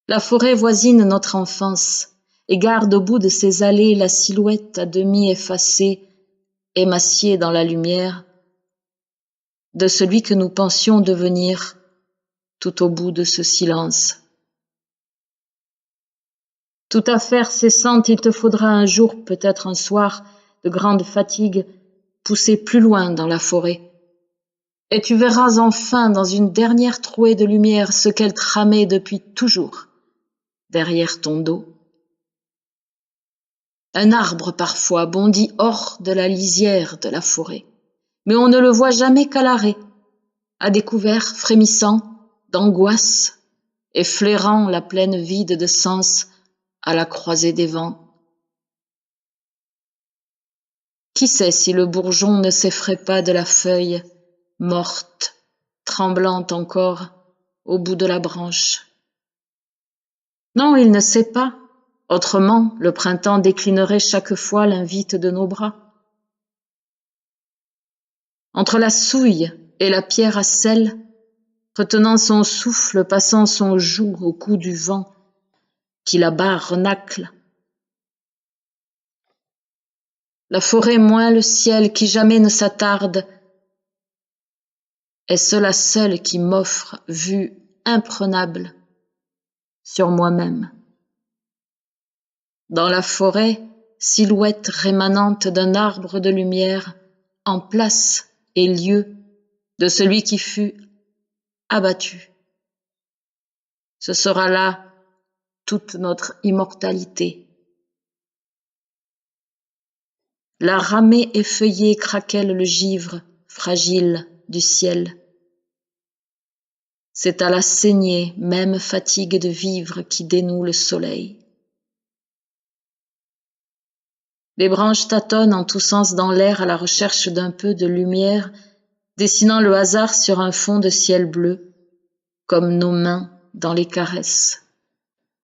La forêt voisine notre enfance et garde au bout de ses allées la silhouette à demi effacée, émaciée dans la lumière, de celui que nous pensions devenir tout au bout de ce silence. Toute affaire cessante, il te faudra un jour, peut-être un soir, de grande fatigue, pousser plus loin dans la forêt. Et tu verras enfin dans une dernière trouée de lumière ce qu'elle tramait depuis toujours, derrière ton dos. Un arbre parfois bondit hors de la lisière de la forêt, mais on ne le voit jamais qu'à l'arrêt, à découvert, frémissant, d'angoisse, et flairant la plaine vide de sens à la croisée des vents. Qui sait si le bourgeon ne s'effraie pas de la feuille, morte, tremblante encore, au bout de la branche. Non, il ne sait pas. Autrement, le printemps déclinerait chaque fois l'invite de nos bras. Entre la souille et la pierre à sel, retenant son souffle, passant son joug au cou du vent, qui là-bas renacle. La forêt moins le ciel qui jamais ne s'attarde, est cela seule qui m'offre vue imprenable sur moi-même. Dans la forêt, silhouette rémanente d'un arbre de lumière, en place et lieu de celui qui fut abattu. Ce sera là toute notre immortalité. La ramée effeuillée craquelle le givre fragile du ciel. C'est à la saignée, même fatigue de vivre, qui dénoue le soleil. Les branches tâtonnent en tous sens dans l'air à la recherche d'un peu de lumière, dessinant le hasard sur un fond de ciel bleu, comme nos mains dans les caresses.